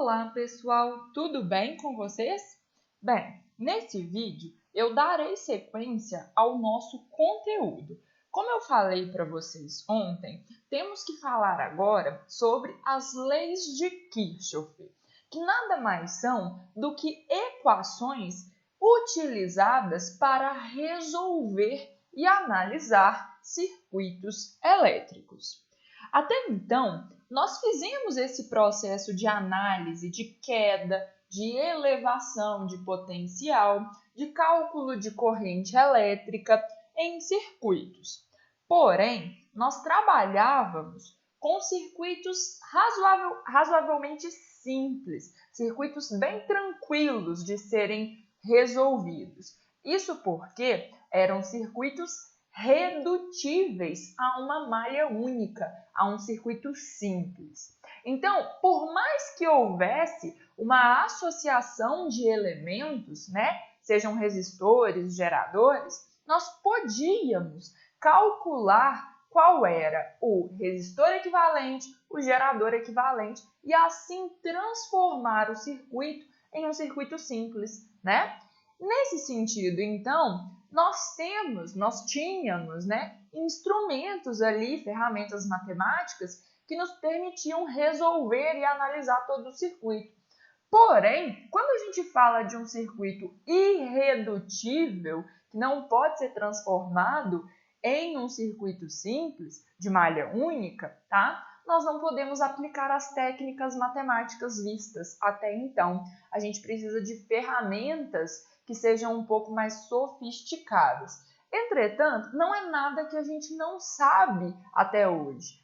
Olá, pessoal! Tudo bem com vocês? Bem, nesse vídeo eu darei sequência ao nosso conteúdo. Como eu falei para vocês ontem, temos que falar agora sobre as leis de Kirchhoff, que nada mais são do que equações utilizadas para resolver e analisar circuitos elétricos. Até então, nós fizemos esse processo de análise de queda, de elevação de potencial, de cálculo de corrente elétrica em circuitos. Porém, nós trabalhávamos com circuitos razoavelmente simples, circuitos bem tranquilos de serem resolvidos. Isso porque eram circuitos redutíveis a uma malha única, a um circuito simples. Então, por mais que houvesse uma associação de elementos, sejam resistores, geradores, nós podíamos calcular qual era o resistor equivalente, o gerador equivalente e assim transformar o circuito em um circuito simples, Nesse sentido, então, nós tínhamos instrumentos ali, ferramentas matemáticas que nos permitiam resolver e analisar todo o circuito. Porém, quando a gente fala de um circuito irredutível, que não pode ser transformado em um circuito simples, de malha única, nós não podemos aplicar as técnicas matemáticas vistas até então. A gente precisa de ferramentas que sejam um pouco mais sofisticadas. Entretanto, não é nada que a gente não sabe até hoje,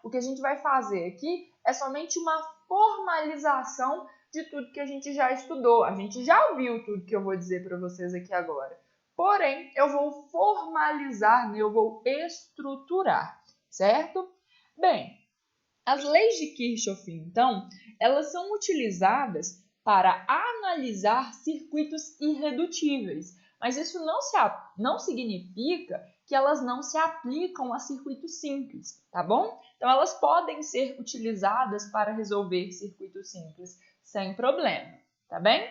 O que a gente vai fazer aqui é somente uma formalização de tudo que a gente já estudou. A gente já viu tudo que eu vou dizer para vocês aqui agora. Porém, eu vou formalizar, eu vou estruturar, certo? Bem, as leis de Kirchhoff, então, elas são utilizadas para analisar circuitos irredutíveis, mas isso não significa que elas não se aplicam a circuitos simples, tá bom? Então, elas podem ser utilizadas para resolver circuitos simples sem problema, tá bem?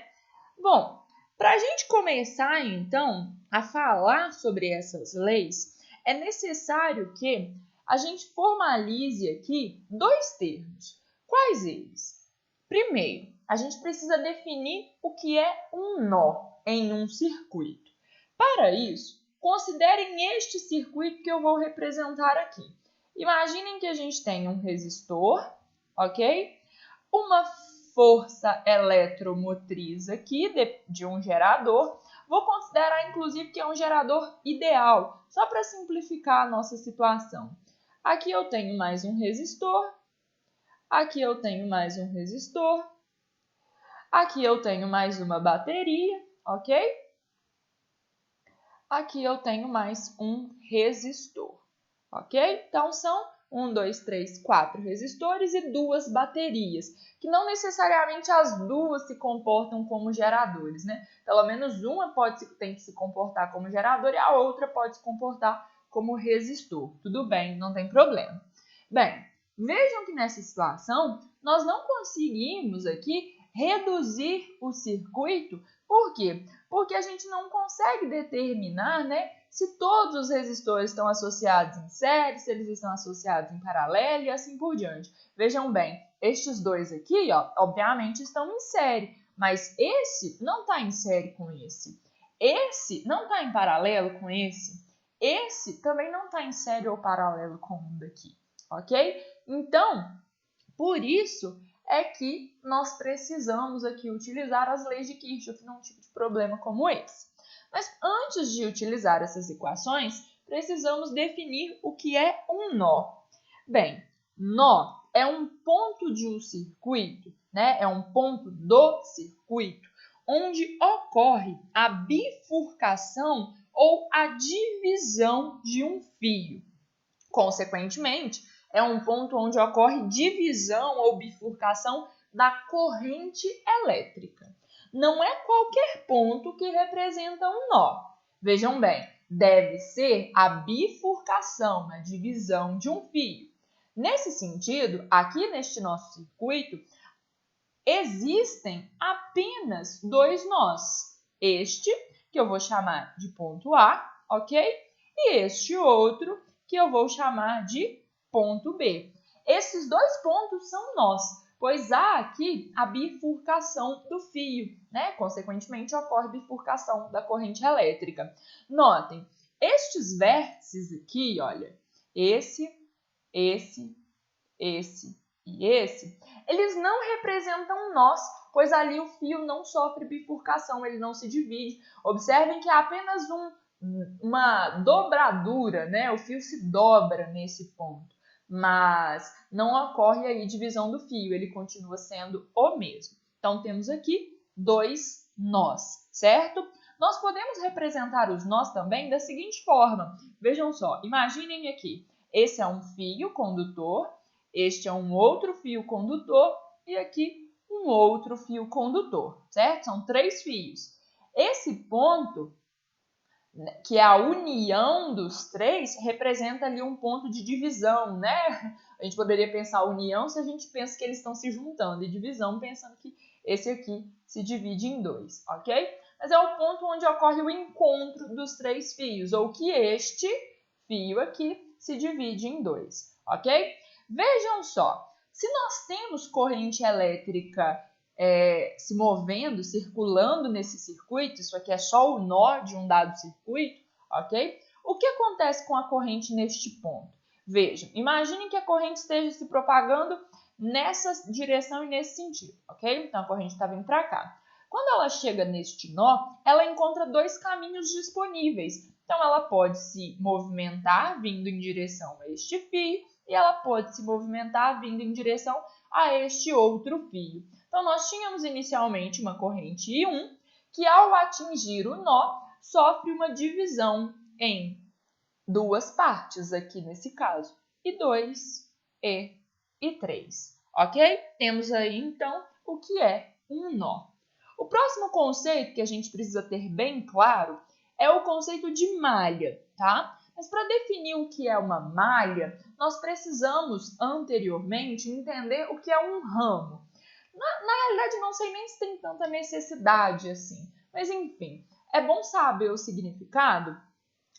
Bom, para a gente começar, então, a falar sobre essas leis, é necessário que a gente formalize aqui dois termos. Quais eles? Primeiro, a gente precisa definir o que é um nó em um circuito. Para isso, considerem este circuito que eu vou representar aqui. Imaginem que a gente tem um resistor, ok? Uma força eletromotriz aqui de um gerador. Vou considerar, inclusive, que é um gerador ideal, só para simplificar a nossa situação. Aqui eu tenho mais um resistor. Aqui eu tenho mais um resistor. Aqui eu tenho mais uma bateria, ok? Aqui eu tenho mais um resistor, ok? Então, são 1, 2, 3, 4 resistores e 2 baterias, que não necessariamente as duas se comportam como geradores, Pelo menos uma tem que se comportar como gerador e a outra pode se comportar como resistor. Tudo bem, não tem problema. Bem, vejam que nessa situação nós não conseguimos aqui reduzir o circuito. Por quê? Porque a gente não consegue determinar, se todos os resistores estão associados em série, se eles estão associados em paralelo e assim por diante. Vejam bem, estes dois aqui, obviamente estão em série, mas esse não está em série com esse. Esse não está em paralelo com esse. Esse também não está em série ou paralelo com um daqui, ok? Então, por isso é que nós precisamos aqui utilizar as leis de Kirchhoff num tipo de problema como esse. Mas antes de utilizar essas equações, precisamos definir o que é um nó. Bem, nó é um ponto de um circuito, é um ponto do circuito, onde ocorre a bifurcação ou a divisão de um fio. Consequentemente, é um ponto onde ocorre divisão ou bifurcação da corrente elétrica. Não é qualquer ponto que representa um nó. Vejam bem, deve ser a bifurcação, a divisão de um fio. Nesse sentido, aqui neste nosso circuito, existem apenas dois nós. Este, que eu vou chamar de ponto A, ok? E este outro, que eu vou chamar de ponto B. Esses dois pontos são nós, pois há aqui a bifurcação do fio, né? Consequentemente, ocorre bifurcação da corrente elétrica. Notem, estes vértices aqui, olha, esse e esse, eles não representam nós, pois ali o fio não sofre bifurcação, ele não se divide. Observem que há apenas uma dobradura, né? O fio se dobra nesse ponto, mas não ocorre aí divisão do fio, ele continua sendo o mesmo. Então, temos aqui dois nós, certo? Nós podemos representar os nós também da seguinte forma. Vejam só, imaginem aqui, esse é um fio condutor, este é um outro fio condutor e aqui um outro fio condutor, certo? São três fios. Esse ponto, que é a união dos três, representa ali um ponto de divisão, né? A gente poderia pensar união se a gente pensa que eles estão se juntando, e divisão pensando que esse aqui se divide em dois, ok? Mas é o ponto onde ocorre o encontro dos três fios, ou que este fio aqui se divide em dois, ok? Vejam só, se nós temos corrente elétrica se movendo, circulando nesse circuito, isso aqui é só o nó de um dado circuito, ok? O que acontece com a corrente neste ponto? Vejam, imaginem que a corrente esteja se propagando nessa direção e nesse sentido, ok? Então, a corrente está vindo para cá. Quando ela chega neste nó, ela encontra dois caminhos disponíveis. Então, ela pode se movimentar vindo em direção a este fio e ela pode se movimentar vindo em direção a este outro fio. Então, nós tínhamos inicialmente uma corrente I1 que, ao atingir o nó, sofre uma divisão em duas partes, aqui nesse caso, I2 e I3, ok? Temos aí, então, o que é um nó. O próximo conceito que a gente precisa ter bem claro é o conceito de malha, tá? Mas para definir o que é uma malha, nós precisamos anteriormente entender o que é um ramo. Na realidade, não sei nem se tem tanta necessidade assim, mas enfim, é bom saber o significado.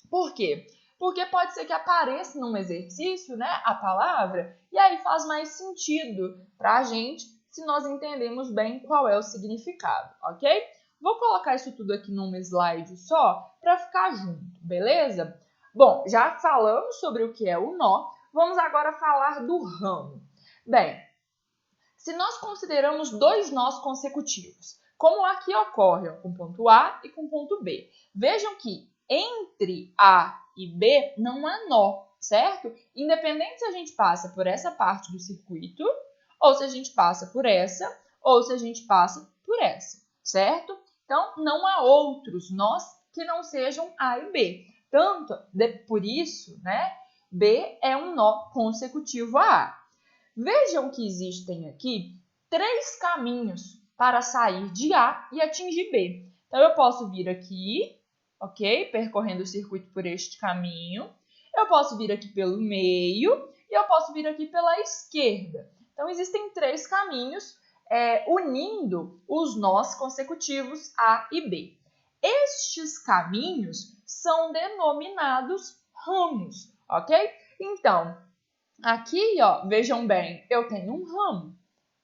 Por quê? Porque pode ser que apareça num exercício, né, a palavra, e aí faz mais sentido para a gente se nós entendemos bem qual é o significado, ok? Vou colocar isso tudo aqui num slide só para ficar junto, beleza? Bom, já falamos sobre o que é o nó, vamos agora falar do ramo. Bem, se nós consideramos dois nós consecutivos, como aqui ocorre com ponto A e com ponto B, vejam que entre A e B não há nó, certo? Independente se a gente passa por essa parte do circuito, ou se a gente passa por essa, ou se a gente passa por essa, certo? Então, não há outros nós que não sejam A e B. Tanto, por isso, né, B é um nó consecutivo a A. Vejam que existem aqui três caminhos para sair de A e atingir B. Então, eu posso vir aqui, ok? Percorrendo o circuito por este caminho. Eu posso vir aqui pelo meio e eu posso vir aqui pela esquerda. Então, existem três caminhos unindo os nós consecutivos A e B. Estes caminhos são denominados ramos, ok? Então, aqui, ó, vejam bem, eu tenho um ramo.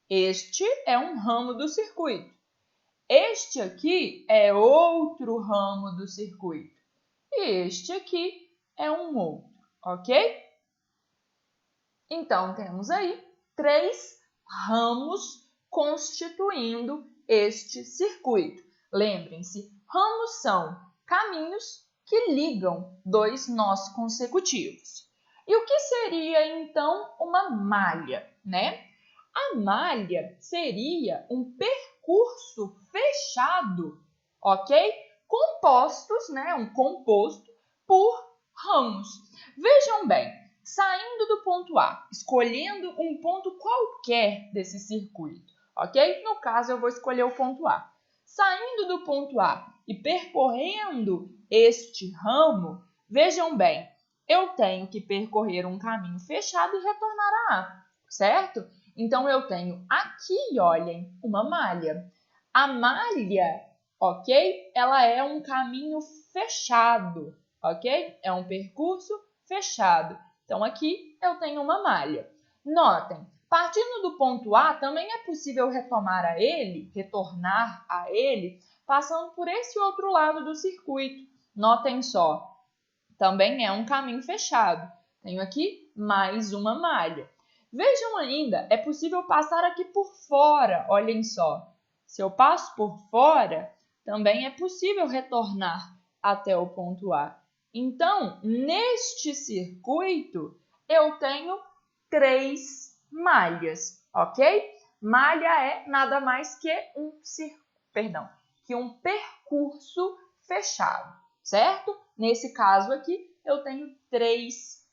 Este é um ramo do circuito. Este aqui é outro ramo do circuito. E este aqui é um outro, ok? Então, temos aí três ramos constituindo este circuito. Lembrem-se, ramos são caminhos que ligam dois nós consecutivos. E o que seria, então, uma malha, né? A malha seria um percurso fechado, ok? Compostos, né? Um composto por ramos. Vejam bem, saindo do ponto A, escolhendo um ponto qualquer desse circuito, ok? No caso, eu vou escolher o ponto A. Saindo do ponto A e percorrendo este ramo, vejam bem, eu tenho que percorrer um caminho fechado e retornar a A, certo? Então, eu tenho aqui, olhem, uma malha. A malha, ok? Ela é um caminho fechado, ok? É um percurso fechado. Então, aqui eu tenho uma malha. Notem, partindo do ponto A, também é possível retornar a ele, passando por esse outro lado do circuito. Notem só, também é um caminho fechado. Tenho aqui mais uma malha. Vejam ainda, é possível passar aqui por fora, olhem só. Se eu passo por fora, também é possível retornar até o ponto A. Então, neste circuito, eu tenho 3 malhas, ok? Malha é nada mais que um percurso fechado, certo? Nesse caso aqui, eu tenho 3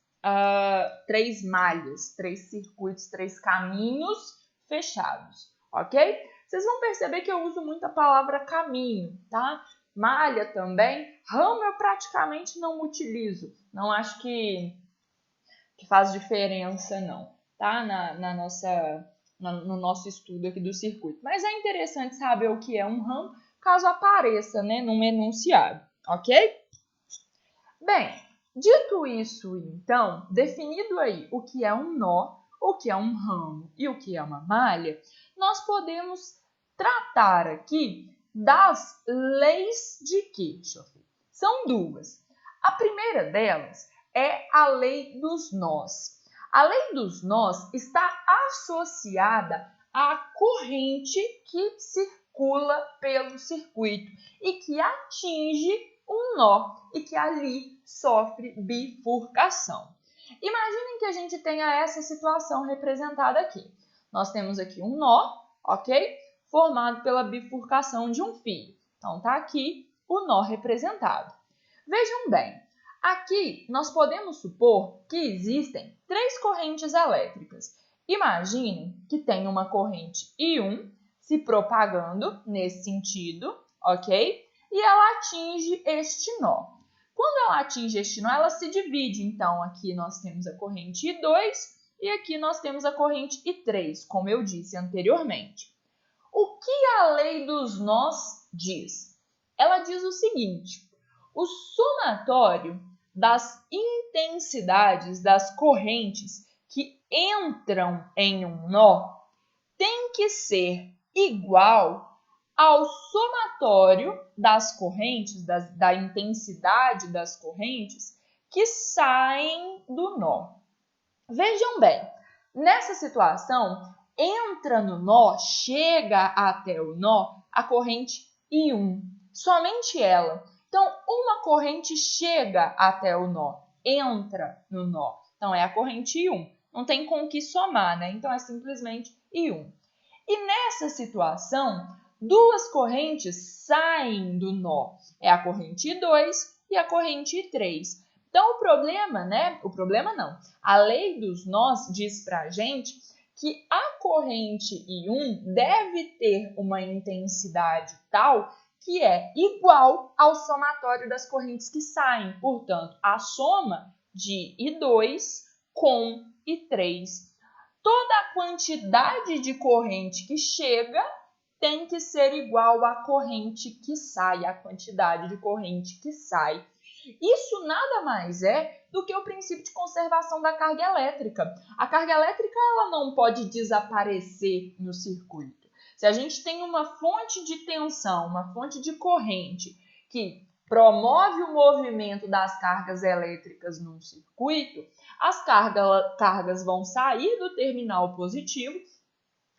malhas, 3 circuitos, 3 caminhos fechados, ok? Vocês vão perceber que eu uso muito a palavra caminho, tá? Malha também. Ramo eu praticamente não utilizo. Não acho que faz diferença, não, tá? No nosso estudo aqui do circuito. Mas é interessante saber o que é um ramo, caso apareça, né, num enunciado, ok? Bem, dito isso, então, definido aí o que é um nó, o que é um ramo e o que é uma malha, nós podemos tratar aqui das leis de Kirchhoff. São 2. A primeira delas é a lei dos nós. A lei dos nós está associada à corrente que circula pelo circuito e que atinge um nó e que ali sofre bifurcação. Imaginem que a gente tenha essa situação representada aqui. Nós temos aqui um nó, ok? Formado pela bifurcação de um fio. Então, está aqui o nó representado. Vejam bem, aqui nós podemos supor que existem 3 correntes elétricas. Imaginem que tem uma corrente I1 se propagando nesse sentido, ok? E ela atinge este nó. Quando ela atinge este nó, ela se divide. Então, aqui nós temos a corrente I2 e aqui nós temos a corrente I3, como eu disse anteriormente. O que a lei dos nós diz? Ela diz o seguinte: o somatório das intensidades das correntes que entram em um nó tem que ser igual ao somatório das correntes, da intensidade das correntes que saem do nó. Vejam bem, nessa situação, entra no nó, chega até o nó, a corrente I1, somente ela. Então, uma corrente chega até o nó, entra no nó. Então, é a corrente I1. Não tem com o que somar, né? Então, é simplesmente I1. E nessa situação, 2 correntes saem do nó. É a corrente I2 e a corrente I3. Então, a lei dos nós diz para a gente que a corrente I1 deve ter uma intensidade tal que é igual ao somatório das correntes que saem. Portanto, a soma de I2 com I3. Toda a quantidade de corrente que chega tem que ser igual à corrente que sai, a quantidade de corrente que sai. Isso nada mais é do que o princípio de conservação da carga elétrica. A carga elétrica ela não pode desaparecer no circuito. Se a gente tem uma fonte de tensão, uma fonte de corrente que promove o movimento das cargas elétricas num circuito, as cargas vão sair do terminal positivo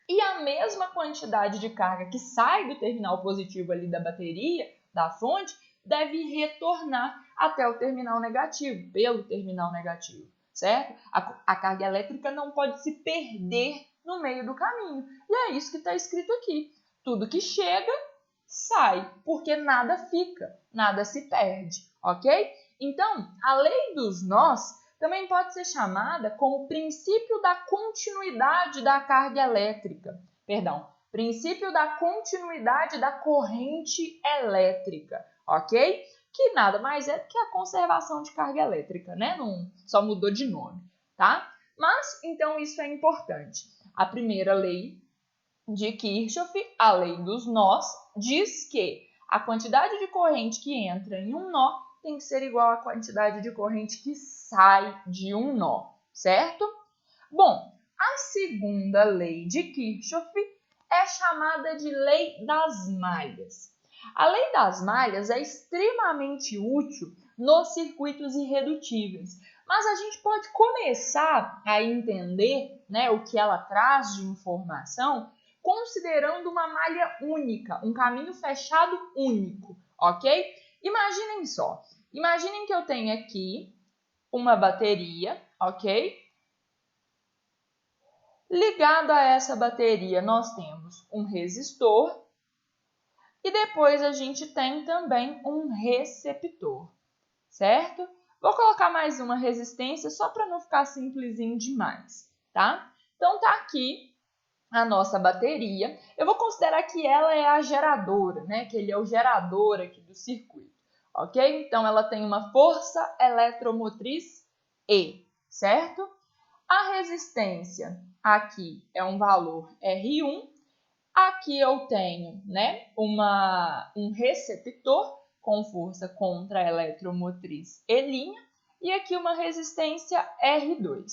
e a mesma quantidade de carga que sai do terminal positivo ali da bateria, da fonte, deve retornar até o terminal negativo, pelo terminal negativo, certo? A carga elétrica não pode se perder no meio do caminho. E é isso que está escrito aqui. Tudo que chega, sai, porque nada fica, nada se perde, ok? Então, a lei dos nós também pode ser chamada como princípio da continuidade da carga elétrica. Princípio da continuidade da corrente elétrica, ok? Que nada mais é do que a conservação de carga elétrica, né? Não, só mudou de nome, tá? Mas, então, isso é importante. a primeira lei de Kirchhoff, a lei dos nós, diz que a quantidade de corrente que entra em um nó tem que ser igual à quantidade de corrente que sai de um nó, certo? Bom, a segunda lei de Kirchhoff é chamada de lei das malhas. A lei das malhas é extremamente útil nos circuitos irredutíveis, mas a gente pode começar a entender, né, o que ela traz de informação considerando uma malha única, um caminho fechado único, ok? Imaginem só, imaginem que eu tenho aqui uma bateria, ok? Ligado a essa bateria, nós temos um resistor e depois a gente tem também um receptor, certo? Vou colocar mais uma resistência só para não ficar simplesinho demais, tá? Então, tá aqui a nossa bateria. Eu vou considerar que ela é a geradora, né? Que ele é o gerador aqui do circuito, ok? Então, ela tem uma força eletromotriz E, certo? A resistência aqui é um valor R1. Aqui eu tenho, né, um receptor com força contra a eletromotriz E', e aqui uma resistência R2.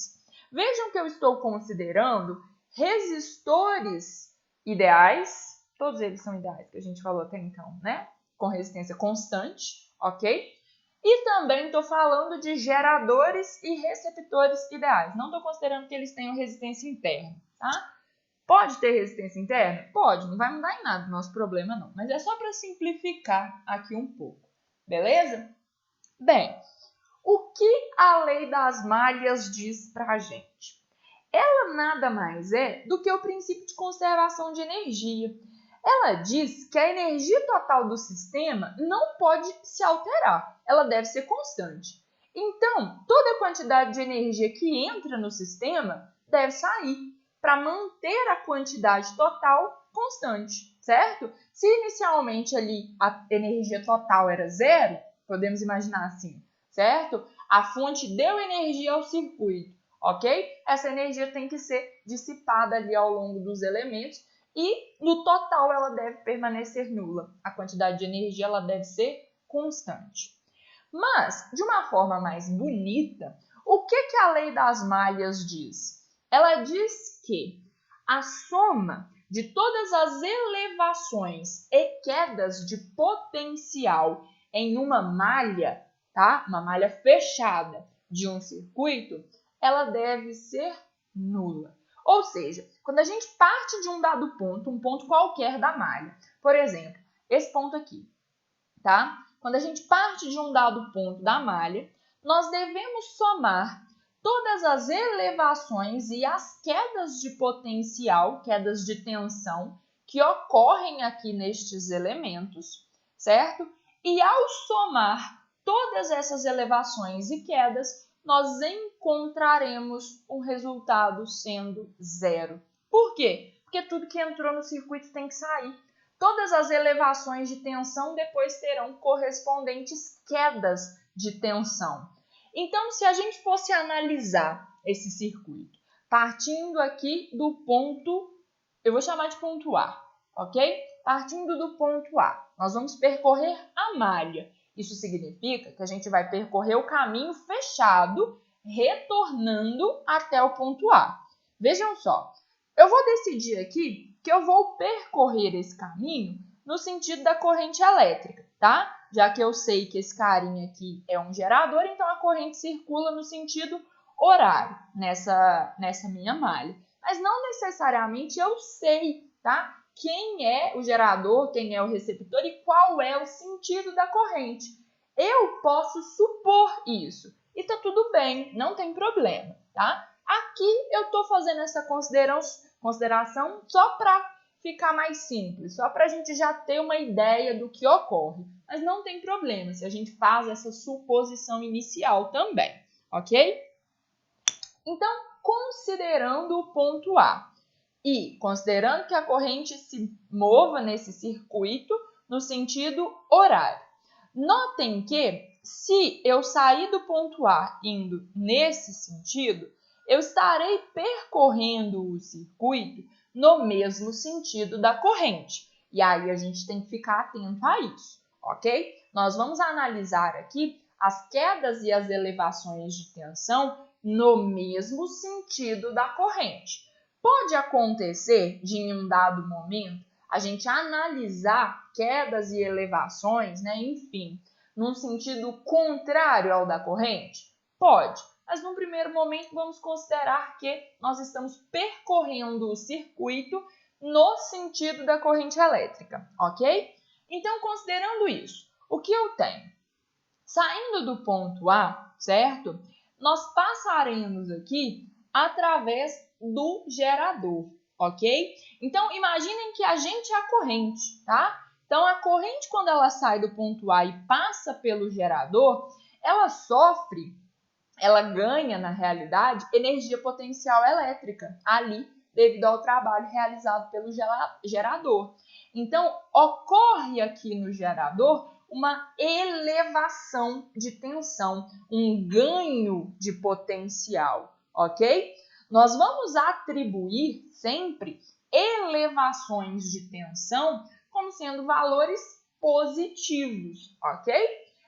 Vejam que eu estou considerando resistores ideais, todos eles são ideais, que a gente falou até então, né? Com resistência constante, ok? E também estou falando de geradores e receptores ideais. Não estou considerando que eles tenham resistência interna, tá? Pode ter resistência interna? Pode, não vai mudar em nada o nosso problema não. Mas é só para simplificar aqui um pouco, beleza? Bem, o que a lei das malhas diz para a gente? Ela nada mais é do que o princípio de conservação de energia. Ela diz que a energia total do sistema não pode se alterar, ela deve ser constante. Então, toda a quantidade de energia que entra no sistema deve sair para manter a quantidade total constante, certo? Se inicialmente ali a energia total era zero, podemos imaginar assim, certo? A fonte deu energia ao circuito, ok? Essa energia tem que ser dissipada ali ao longo dos elementos e no total ela deve permanecer nula. A quantidade de energia ela deve ser constante. Mas, de uma forma mais bonita, o que a lei das malhas diz? Ela diz que a soma de todas as elevações e quedas de potencial em uma malha, tá? Uma malha fechada de um circuito, ela deve ser nula. Ou seja, quando a gente parte de um dado ponto, um ponto qualquer da malha, por exemplo, esse ponto aqui, tá? Quando a gente parte de um dado ponto da malha, nós devemos somar todas as elevações e as quedas de potencial, quedas de tensão, que ocorrem aqui nestes elementos, certo? E ao somar todas essas elevações e quedas, nós encontraremos um resultado sendo zero. Por quê? Porque tudo que entrou no circuito tem que sair. Todas as elevações de tensão depois terão correspondentes quedas de tensão. Então, se a gente fosse analisar esse circuito, partindo aqui do ponto, eu vou chamar de ponto A, ok? Partindo do ponto A, nós vamos percorrer a malha. Isso significa que a gente vai percorrer o caminho fechado, retornando até o ponto A. Vejam só, eu vou decidir aqui que eu vou percorrer esse caminho no sentido da corrente elétrica, tá? Já que eu sei que esse carinha aqui é um gerador, então a corrente circula no sentido horário nessa minha malha. Mas não necessariamente eu sei, tá? Quem é o gerador, quem é o receptor e qual é o sentido da corrente. Eu posso supor isso e tá tudo bem, não tem problema, tá? Aqui eu estou fazendo essa consideração só para ficar mais simples, só para a gente já ter uma ideia do que ocorre. Mas não tem problema se a gente faz essa suposição inicial também, ok? Então, considerando o ponto A e considerando que a corrente se mova nesse circuito no sentido horário, notem que se eu sair do ponto A indo nesse sentido, eu estarei percorrendo o circuito no mesmo sentido da corrente. E aí a gente tem que ficar atento a isso, ok? Nós vamos analisar aqui as quedas e as elevações de tensão no mesmo sentido da corrente. Pode acontecer de, em um dado momento, a gente analisar quedas e elevações, né, enfim, num sentido contrário ao da corrente? Pode, mas no primeiro momento vamos considerar que nós estamos percorrendo o circuito no sentido da corrente elétrica, ok? Então, considerando isso, o que eu tenho? Saindo do ponto A, certo? Nós passaremos aqui através do gerador, ok? Então, imaginem que a gente é a corrente, tá? Então, a corrente, quando ela sai do ponto A e passa pelo gerador, ela ganha, na realidade, energia potencial elétrica ali, devido ao trabalho realizado pelo gerador. Então, ocorre aqui no gerador uma elevação de tensão, um ganho de potencial, ok? Nós vamos atribuir sempre elevações de tensão como sendo valores positivos, ok?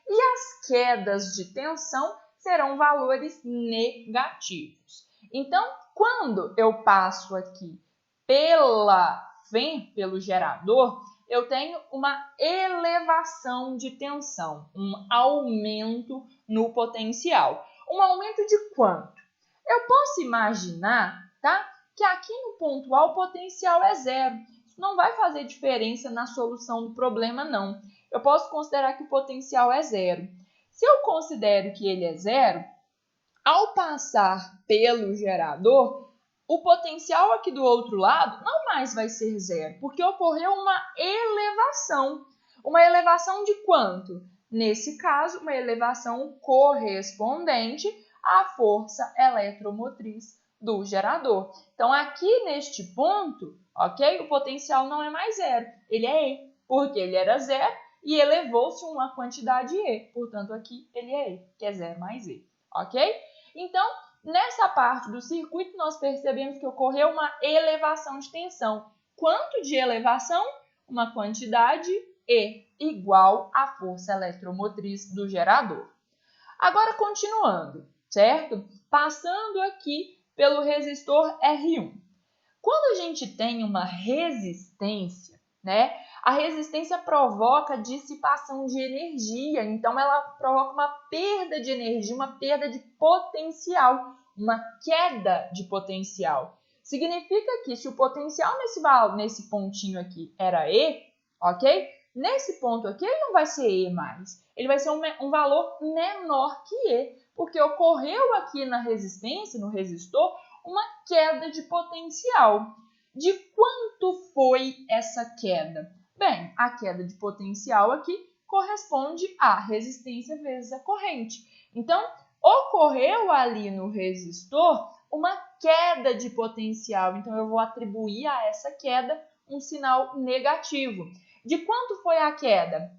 E as quedas de tensão serão valores negativos. Então, quando eu passo aqui pelo gerador, eu tenho uma elevação de tensão, um aumento no potencial. Um aumento de quanto? Eu posso imaginar, tá, que aqui no ponto A o potencial é zero. Isso não vai fazer diferença na solução do problema, não. Eu posso considerar que o potencial é zero. Se eu considero que ele é zero, ao passar pelo gerador, o potencial aqui do outro lado não mais vai ser zero, porque ocorreu uma elevação. Uma elevação de quanto? Nesse caso, uma elevação correspondente à força eletromotriz do gerador. Então, aqui neste ponto, ok? O potencial não é mais zero, ele é E, porque ele era zero e elevou-se uma quantidade E. Portanto, aqui ele é E, que é zero mais E, ok? Então, nessa parte do circuito, nós percebemos que ocorreu uma elevação de tensão. Quanto de elevação? Uma quantidade E, igual à força eletromotriz do gerador. Agora, continuando, certo? Passando aqui pelo resistor R1. Quando a gente tem uma resistência, né? A resistência provoca dissipação de energia, então ela provoca uma perda de energia, uma perda de potencial, uma queda de potencial. Significa que se o potencial nesse pontinho aqui era E, ok? Nesse ponto aqui ele não vai ser E mais, ele vai ser um valor menor que E, porque ocorreu aqui na resistência, no resistor, uma queda de potencial. De quanto foi essa queda? Bem, a queda de potencial aqui corresponde à resistência vezes a corrente. Então, ocorreu ali no resistor uma queda de potencial. Então, eu vou atribuir a essa queda um sinal negativo. De quanto foi a queda?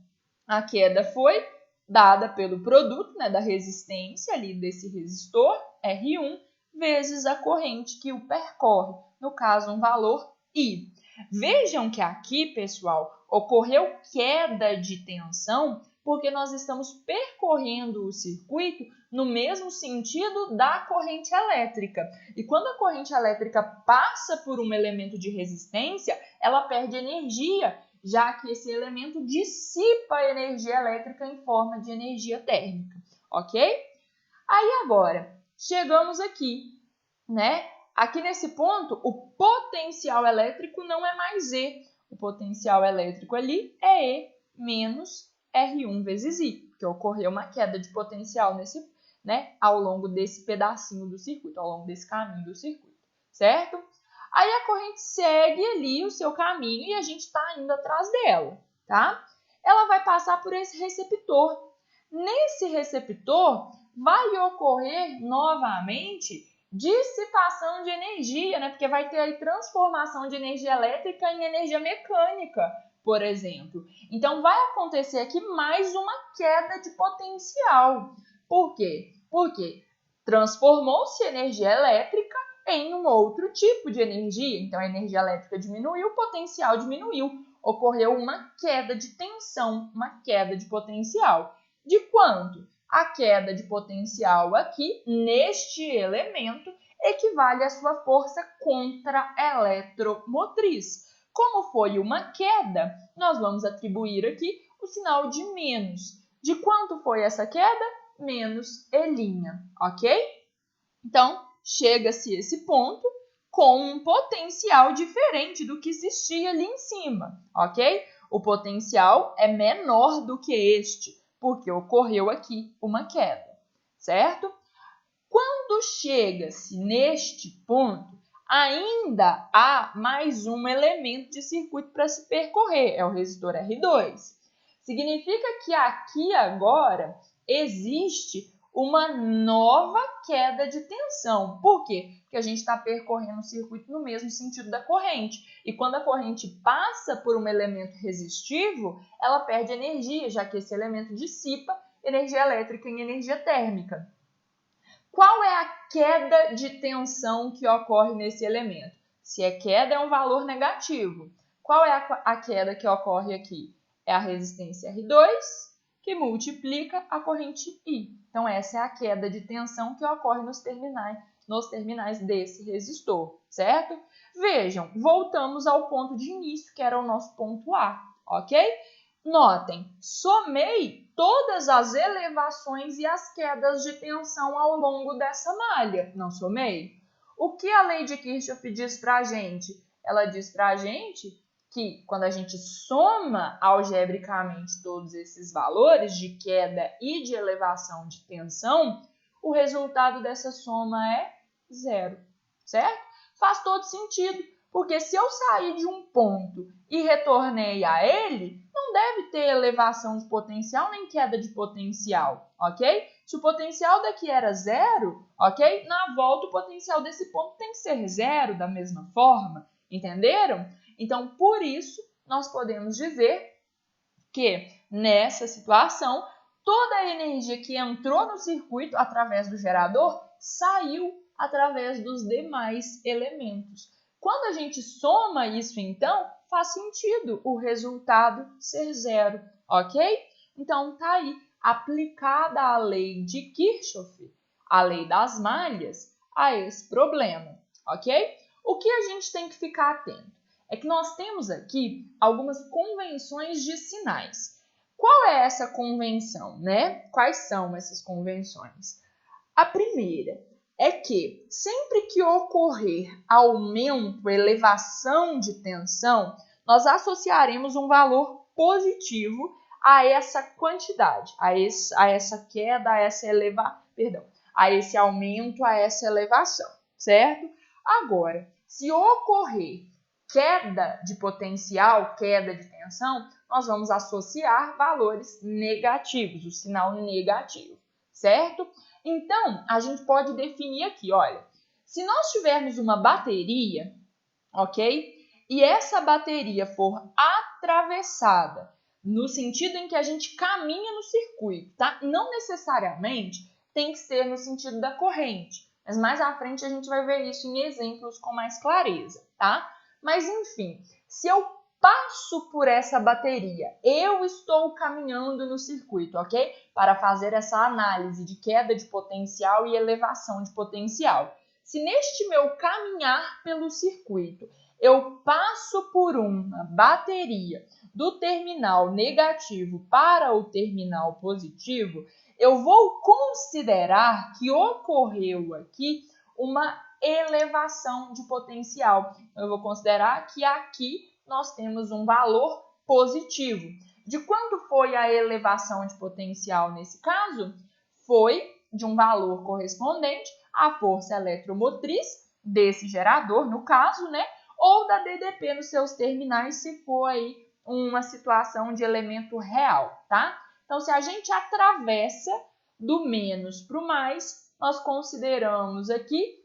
A queda foi dada pelo produto, né, da resistência ali desse resistor, R1, vezes a corrente que o percorre, no caso, um valor I. Vejam que aqui, pessoal, ocorreu queda de tensão porque nós estamos percorrendo o circuito no mesmo sentido da corrente elétrica. E quando a corrente elétrica passa por um elemento de resistência, ela perde energia, já que esse elemento dissipa a energia elétrica em forma de energia térmica, ok? Aí agora, chegamos aqui, né? Aqui nesse ponto, o potencial elétrico não é mais E. O potencial elétrico ali é E menos R1 vezes I, porque ocorreu uma queda de potencial ao longo desse pedacinho do circuito, ao longo desse caminho do circuito, certo? Aí a corrente segue ali o seu caminho e a gente está indo atrás dela, tá? Ela vai passar por esse receptor. Nesse receptor, vai ocorrer novamente dissipação de energia, né? Porque vai ter aí transformação de energia elétrica em energia mecânica, por exemplo. Então, vai acontecer aqui mais uma queda de potencial. Por quê? Porque Transformou-se energia elétrica em um outro tipo de energia. Então, a energia elétrica diminuiu, o potencial diminuiu. Ocorreu uma queda de tensão, uma queda de potencial. De quanto? A queda de potencial aqui, neste elemento, equivale à sua força contra-eletromotriz. Como foi uma queda, nós vamos atribuir aqui o sinal de menos. De quanto foi essa queda? Menos E', ok? Então, chega-se esse ponto com um potencial diferente do que existia ali em cima, ok? O potencial é menor do que este, porque ocorreu aqui uma queda, certo? Quando chega-se neste ponto, ainda há mais um elemento de circuito para se percorrer, é o resistor R2. Significa que aqui agora existe uma nova queda de tensão. Por quê? Porque a gente está percorrendo o circuito no mesmo sentido da corrente. E quando a corrente passa por um elemento resistivo, ela perde energia, já que esse elemento dissipa energia elétrica em energia térmica. Qual é a queda de tensão que ocorre nesse elemento? Se é queda, é um valor negativo. Qual é a queda que ocorre aqui? É a resistência R2, que multiplica a corrente I. Então, essa é a queda de tensão que ocorre nos terminais desse resistor, certo? Vejam, voltamos ao ponto de início, que era o nosso ponto A, ok? Notem, somei todas as elevações e as quedas de tensão ao longo dessa malha. Não somei? O que a lei de Kirchhoff diz para a gente? Ela diz para a gente que quando a gente soma algebricamente todos esses valores de queda e de elevação de tensão, o resultado dessa soma é zero, certo? Faz todo sentido, porque se eu sair de um ponto e retornei a ele, não deve ter elevação de potencial nem queda de potencial, ok? Se o potencial daqui era zero, ok? Na volta o potencial desse ponto tem que ser zero da mesma forma, entenderam? Então, por isso, nós podemos dizer que, nessa situação, toda a energia que entrou no circuito através do gerador saiu através dos demais elementos. Quando a gente soma isso, então, faz sentido o resultado ser zero, ok? Então, tá aí, aplicada a lei de Kirchhoff, a lei das malhas, a esse problema, ok? O que a gente tem que ficar atento? É que nós temos aqui algumas convenções de sinais. Qual é essa convenção, né? Quais são essas convenções? A primeira é que sempre que ocorrer aumento, elevação de tensão, nós associaremos um valor positivo a essa quantidade, a essa queda, a esse aumento, a essa elevação, certo? Agora, se ocorrer queda de potencial, queda de tensão, nós vamos associar valores negativos, o sinal negativo, certo? Então, a gente pode definir aqui, olha, se nós tivermos uma bateria, ok? E essa bateria for atravessada no sentido em que a gente caminha no circuito, tá? Não necessariamente tem que ser no sentido da corrente, mas mais à frente a gente vai ver isso em exemplos com mais clareza, tá? Mas, enfim, se eu passo por essa bateria, eu estou caminhando no circuito, ok? Para fazer essa análise de queda de potencial e elevação de potencial. Se neste meu caminhar pelo circuito, eu passo por uma bateria do terminal negativo para o terminal positivo, eu vou considerar que ocorreu aqui uma elevação de potencial. Eu vou considerar que aqui nós temos um valor positivo. De quanto foi a elevação de potencial nesse caso? Foi de um valor correspondente à força eletromotriz desse gerador, no caso, né? Ou da DDP nos seus terminais, se for aí uma situação de elemento real, tá? Então, se a gente atravessa do menos para o mais, nós consideramos aqui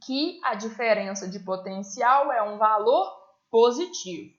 que a diferença de potencial é um valor positivo.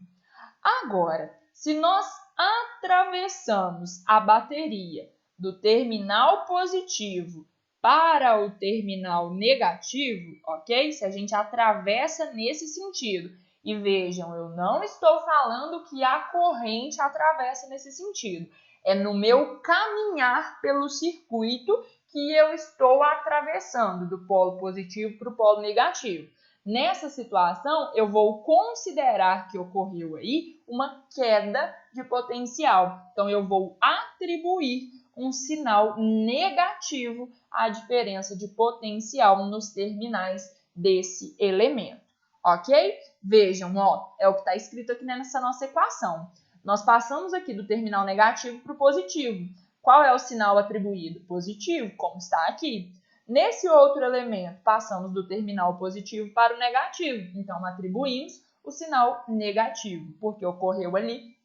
Agora, se nós atravessamos a bateria do terminal positivo para o terminal negativo, ok? Se a gente atravessa nesse sentido. E vejam, eu não estou falando que a corrente atravessa nesse sentido. É no meu caminhar pelo circuito que eu estou atravessando do polo positivo para o polo negativo. Nessa situação, eu vou considerar que ocorreu aí uma queda de potencial. Então, eu vou atribuir um sinal negativo à diferença de potencial nos terminais desse elemento, ok? Vejam, ó, é o que está escrito aqui nessa nossa equação. Nós passamos aqui do terminal negativo para o positivo. Qual é o sinal atribuído? Positivo, como está aqui. Nesse outro elemento, passamos do terminal positivo para o negativo. Então, atribuímos o sinal negativo, porque ocorreu ali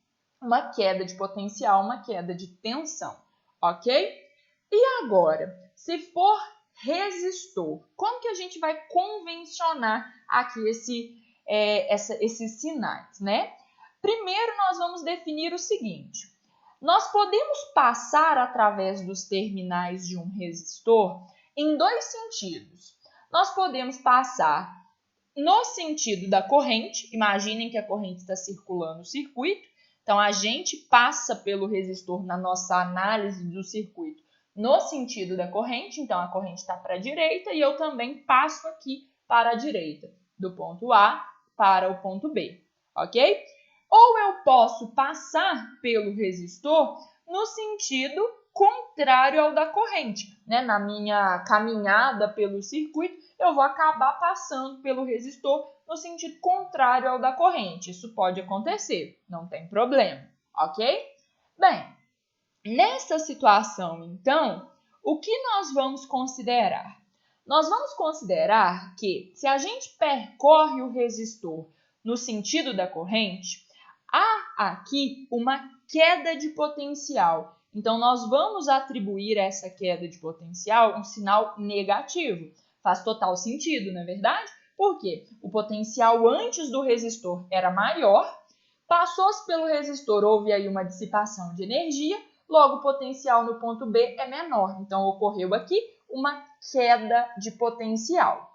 uma queda de potencial, uma queda de tensão, ok? E agora, se for resistor, como que a gente vai convencionar aqui esses sinais, né? Primeiro, nós vamos definir o seguinte. Nós podemos passar através dos terminais de um resistor em dois sentidos. Nós podemos passar no sentido da corrente. Imaginem que a corrente está circulando o circuito. Então, a gente passa pelo resistor na nossa análise do circuito no sentido da corrente. Então, a corrente está para a direita e eu também passo aqui para a direita, do ponto A para o ponto B, ok? Ou eu posso passar pelo resistor no sentido contrário ao da corrente, né? Na minha caminhada pelo circuito, eu vou acabar passando pelo resistor no sentido contrário ao da corrente. Isso pode acontecer, não tem problema, ok? Bem, nessa situação, então, o que nós vamos considerar? Nós vamos considerar que, se a gente percorre o resistor no sentido da corrente, há aqui uma queda de potencial. Então, nós vamos atribuir a essa queda de potencial um sinal negativo. Faz total sentido, não é verdade? Porque o potencial antes do resistor era maior, passou-se pelo resistor, houve aí uma dissipação de energia, logo o potencial no ponto B é menor. Então, ocorreu aqui uma queda de potencial.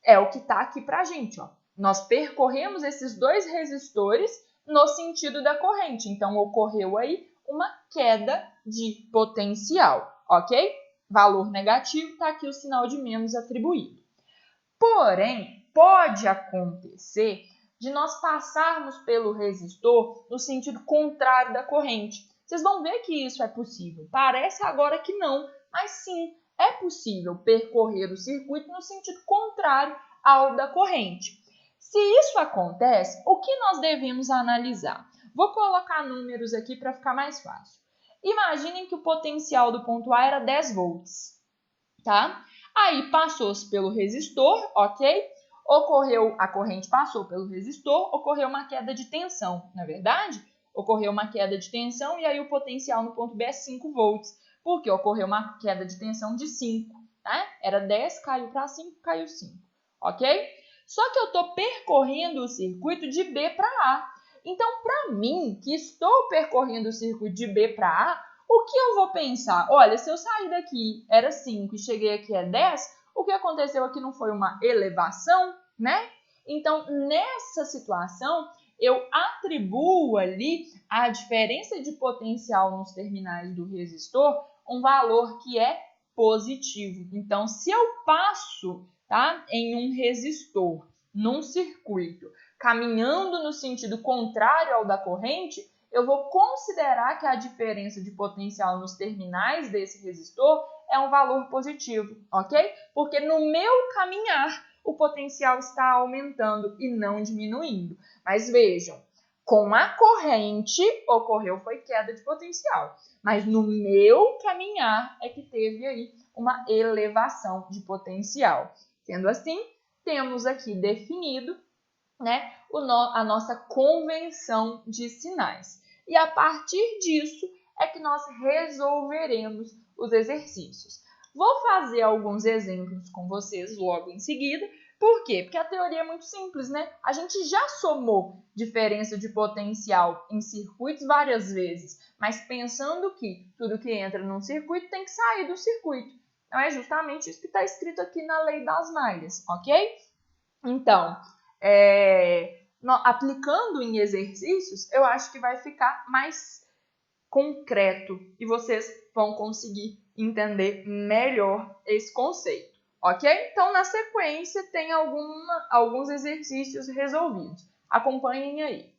É o que está aqui para a gente, ó. Nós percorremos esses dois resistores no sentido da corrente. Então, ocorreu aí uma queda de potencial, ok? Valor negativo, está aqui o sinal de menos atribuído. Porém, pode acontecer de nós passarmos pelo resistor no sentido contrário da corrente. Vocês vão ver que isso é possível. Parece agora que não, mas sim, é possível percorrer o circuito no sentido contrário ao da corrente. Se isso acontece, o que nós devemos analisar? Vou colocar números aqui para ficar mais fácil. Imaginem que o potencial do ponto A era 10 volts, tá? Aí passou-se pelo resistor, ok? A corrente passou pelo resistor, ocorreu uma queda de tensão, não é verdade? Ocorreu uma queda de tensão e aí o potencial no ponto B é 5 volts, porque ocorreu uma queda de tensão de 5, né? Era 10, caiu para 5, caiu 5, ok? Só que eu estou percorrendo o circuito de B para A. Então, para mim, que estou percorrendo o circuito de B para A, o que eu vou pensar? Olha, se eu sair daqui era 5 e cheguei aqui a 10, o que aconteceu aqui não foi uma elevação, né? Então, nessa situação, eu atribuo ali a diferença de potencial nos terminais do resistor um valor que é positivo. Então, se eu passo, tá, em um resistor, num circuito, caminhando no sentido contrário ao da corrente, eu vou considerar que a diferença de potencial nos terminais desse resistor é um valor positivo, ok? Porque no meu caminhar, o potencial está aumentando e não diminuindo. Mas vejam, com a corrente foi queda de potencial. Mas no meu caminhar é que teve aí uma elevação de potencial. Sendo assim, temos aqui definido, né, a nossa convenção de sinais. E a partir disso é que nós resolveremos os exercícios. Vou fazer alguns exemplos com vocês logo em seguida. Por quê? Porque a teoria é muito simples, né? A gente já somou diferença de potencial em circuitos várias vezes, mas pensando que tudo que entra num circuito tem que sair do circuito. Então, é justamente isso que está escrito aqui na lei das malhas, ok? Então, aplicando em exercícios, eu acho que vai ficar mais concreto e vocês vão conseguir entender melhor esse conceito, ok? Então, na sequência, tem alguns exercícios resolvidos. Acompanhem aí.